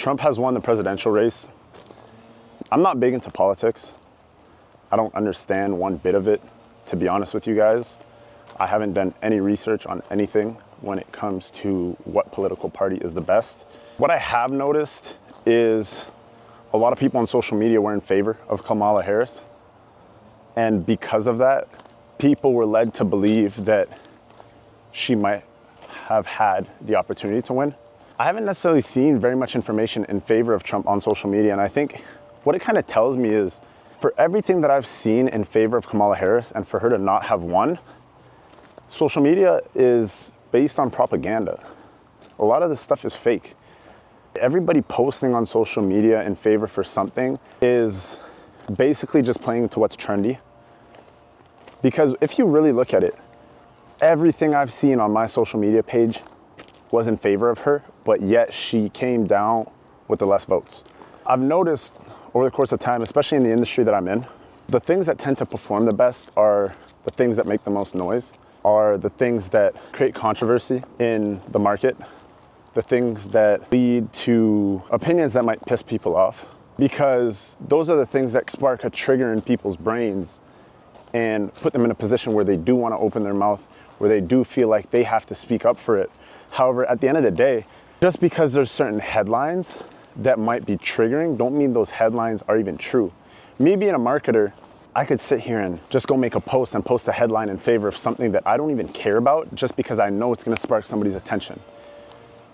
Trump has won the presidential race. I'm not big into politics. I don't understand one bit of it, to be honest with you guys. I haven't done any research on anything when it comes to what political party is the best. What I have noticed is a lot of people on social media were in favor of Kamala Harris. And because of that, people were led to believe that she might have had the opportunity to win. I haven't necessarily seen very much information in favor of Trump on social media, and I think what it kind of tells me is for everything that I've seen in favor of Kamala Harris and for her to not have won, social media is based on propaganda. A lot of this stuff is fake. Everybody posting on social media in favor for something is basically just playing to what's trendy. Because if you really look at it, everything I've seen on my social media page was in favor of her, but yet she came down with the less votes. I've noticed over the course of time, especially in the industry that I'm in, the things that tend to perform the best are the things that make the most noise, are the things that create controversy in the market, the things that lead to opinions that might piss people off, because those are the things that spark a trigger in people's brains and put them in a position where they do want to open their mouth, where they do feel like they have to speak up for it. However, at the end of the day, just because there's certain headlines that might be triggering, don't mean those headlines are even true. Me being a marketer, I could sit here and just go make a post and post a headline in favor of something that I don't even care about just because I know it's going to spark somebody's attention.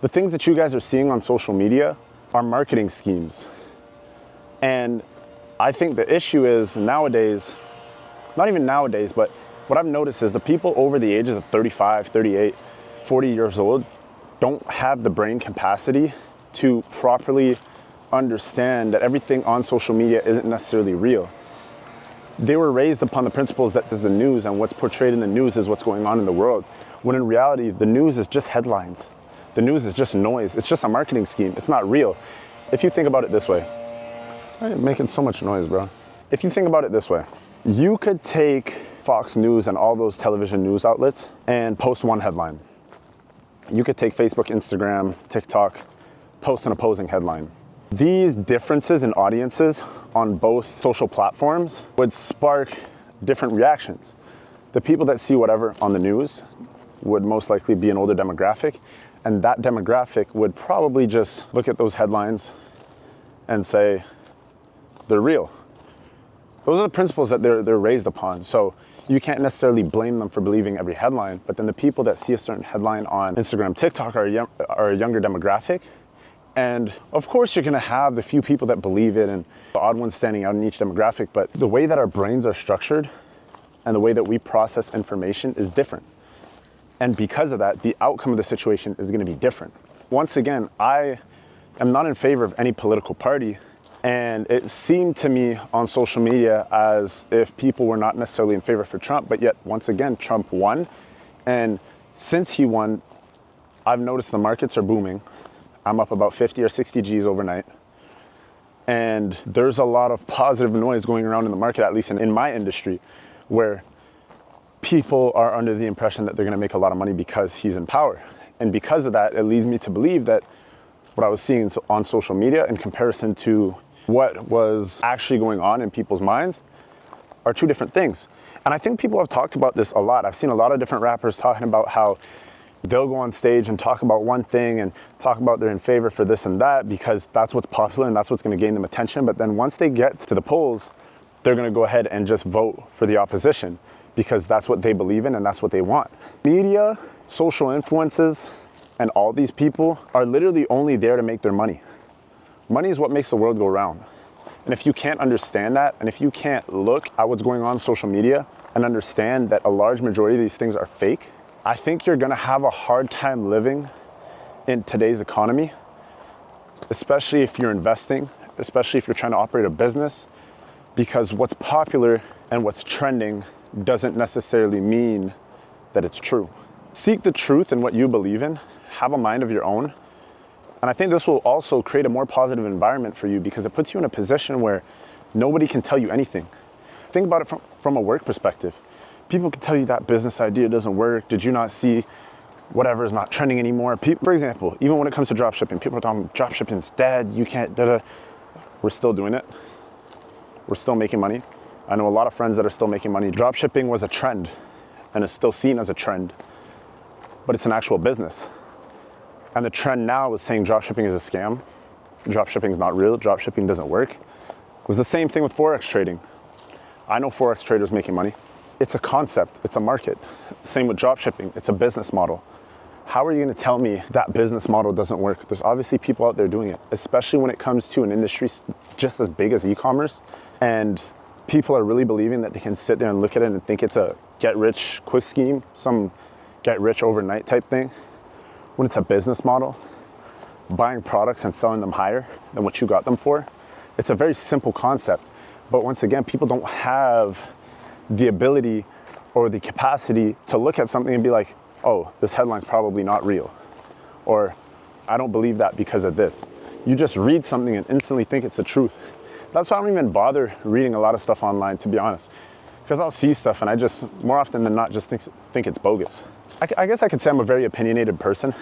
The things that you guys are seeing on social media are marketing schemes. And I think the issue is nowadays, not even nowadays, but what I've noticed is the people over the ages of 35, 38, 40 years old don't have the brain capacity to properly understand that everything on social media isn't necessarily real. They were raised upon the principles that is the news, and what's portrayed in the news is what's going on in the world, when in reality, the news is just headlines. The news is just noise. It's just a marketing scheme. It's not real. If you think about it this way, why are you making so much noise, bro? If you think about it this way, you could take Fox News and all those television news outlets and post one headline. You could take Facebook, Instagram, TikTok, post an opposing headline. These differences in audiences on both social platforms would spark different reactions. The people that see whatever on the news would most likely be an older demographic, and that demographic would probably just look at those headlines and say, they're real. Those are the principles that they're raised upon. So you can't necessarily blame them for believing every headline, but then the people that see a certain headline on Instagram, TikTok are a younger demographic. And of course you're gonna have the few people that believe it and the odd ones standing out in each demographic, but the way that our brains are structured and the way that we process information is different. And because of that, the outcome of the situation is gonna be different. Once again, I am not in favor of any political party. And it seemed to me on social media as if people were not necessarily in favor for Trump, but yet once again, Trump won. And since he won, I've noticed the markets are booming. I'm up about 50 or 60 G's overnight. And there's a lot of positive noise going around in the market, at least in my industry, where people are under the impression that they're gonna make a lot of money because he's in power. And because of that, it leads me to believe that what I was seeing on social media in comparison to what was actually going on in people's minds are two different things. And I think people have talked about this a lot. I've seen a lot of different rappers talking about how they'll go on stage and talk about one thing and talk about they're in favor for this and that because that's what's popular and that's what's going to gain them attention. But then once they get to the polls, they're going to go ahead and just vote for the opposition because that's what they believe in and that's what they want. Media, social influences, and all these people are literally only there to make their money. Money is what makes the world go round. And if you can't understand that, and if you can't look at what's going on social media and understand that a large majority of these things are fake, I think you're gonna have a hard time living in today's economy, especially if you're investing, especially if you're trying to operate a business, because what's popular and what's trending doesn't necessarily mean that it's true. Seek the truth in what you believe in, have a mind of your own. And I think this will also create a more positive environment for you because it puts you in a position where nobody can tell you anything. Think about it from a work perspective. People can tell you that business idea doesn't work. Did you not see whatever is not trending anymore. People, for example, even when it comes to drop shipping, people are talking drop shipping's dead, you can't, da-da. We're still doing it. We're still making money. I know a lot of friends that are still making money. Drop shipping was a trend and is still seen as a trend, but it's an actual business. And the trend now is saying drop shipping is a scam. Drop shipping is not real. Drop shipping doesn't work. It was the same thing with Forex trading. I know Forex traders making money. It's a concept, it's a market. Same with drop shipping, it's a business model. How are you gonna tell me that business model doesn't work? There's obviously people out there doing it, especially when it comes to an industry just as big as e-commerce. And people are really believing that they can sit there and look at it and think it's a get rich quick scheme, some get rich overnight type thing, when it's a business model, buying products and selling them higher than what you got them for. It's a very simple concept. But once again, people don't have the ability or the capacity to look at something and be like, oh, this headline's probably not real. Or I don't believe that because of this. You just read something and instantly think it's the truth. That's why I don't even bother reading a lot of stuff online, to be honest. Because I'll see stuff and I just, more often than not, just think it's bogus. I guess I could say I'm a very opinionated person.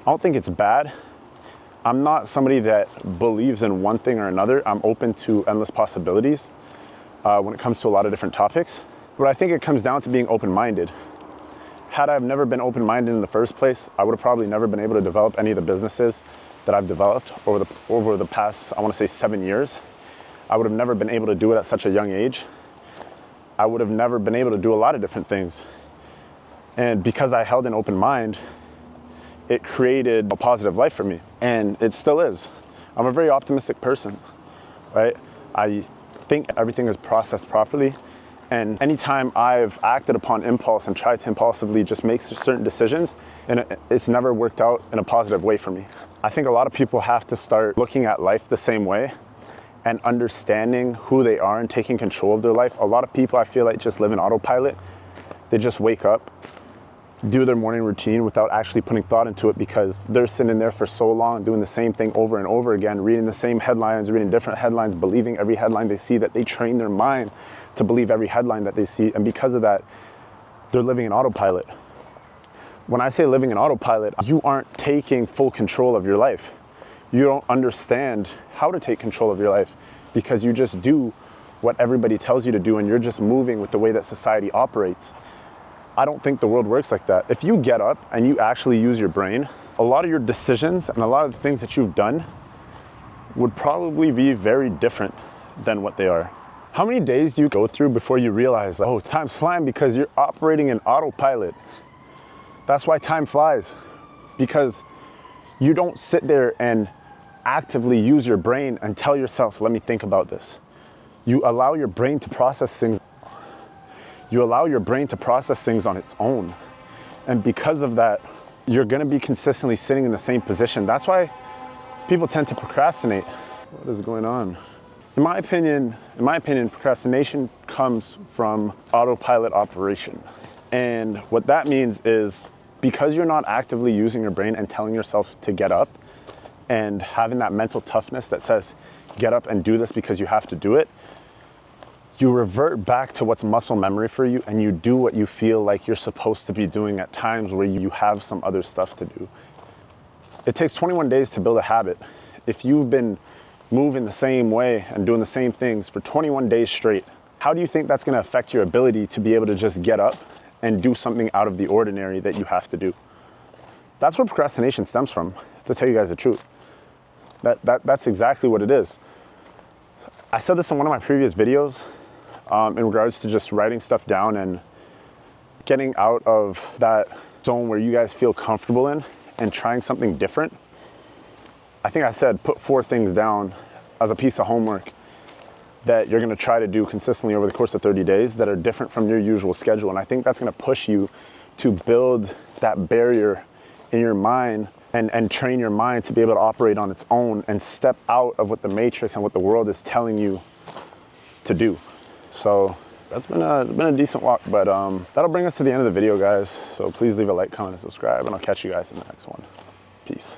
I don't think it's bad. I'm not somebody that believes in one thing or another. I'm open to endless possibilities when it comes to a lot of different topics. But I think it comes down to being open-minded. Had I never been open-minded in the first place, I would have probably never been able to develop any of the businesses that I've developed over the past, I want to say 7 years. I would have never been able to do it at such a young age. I would have never been able to do a lot of different things. And because I held an open mind, it created a positive life for me, and it still is. I'm a very optimistic person, right? I think everything is processed properly, and anytime I've acted upon impulse and tried to impulsively just make certain decisions, and it's never worked out in a positive way for me. I think a lot of people have to start looking at life the same way and understanding who they are and taking control of their life. A lot of people, I feel like, just live in autopilot. They just wake up, do their morning routine without actually putting thought into it, because they're sitting there for so long doing the same thing over and over again, reading the same headlines, reading different headlines, believing every headline they see, that they train their mind to believe every headline that they see. And because of that, they're living in autopilot. When I say living in autopilot, you aren't taking full control of your life. You don't understand how to take control of your life because you just do what everybody tells you to do, and you're just moving with the way that society operates. I don't think the world works like that. If you get up and you actually use your brain, a lot of your decisions and a lot of the things that you've done would probably be very different than what they are. How many days do you go through before you realize, oh, time's flying? Because you're operating in autopilot. That's why time flies, because you don't sit there and actively use your brain and tell yourself, let me think about this. You allow your brain to process things. You allow your brain to process things on its own. And because of that, you're gonna be consistently sitting in the same position. That's why people tend to procrastinate. What is going on? In my opinion, procrastination comes from autopilot operation. And what that means is, because you're not actively using your brain and telling yourself to get up and having that mental toughness that says, get up and do this because you have to do it, you revert back to what's muscle memory for you, and you do what you feel like you're supposed to be doing at times where you have some other stuff to do. It takes 21 days to build a habit. If you've been moving the same way and doing the same things for 21 days straight, how do you think that's going to affect your ability to be able to just get up and do something out of the ordinary that you have to do? That's where procrastination stems from, to tell you guys the truth. That's exactly what it is. I said this in one of my previous videos in regards to just writing stuff down and getting out of that zone where you guys feel comfortable in and trying something different. I think I said put 4 things down as a piece of homework that you're gonna try to do consistently over the course of 30 days that are different from your usual schedule. And I think that's gonna push you to build that barrier in your mind and train your mind to be able to operate on its own and step out of what the matrix and what the world is telling you to do. So that's been a decent walk, but that'll bring us to the end of the video, guys. So please leave a like, comment, and subscribe, and I'll catch you guys in the next one. Peace.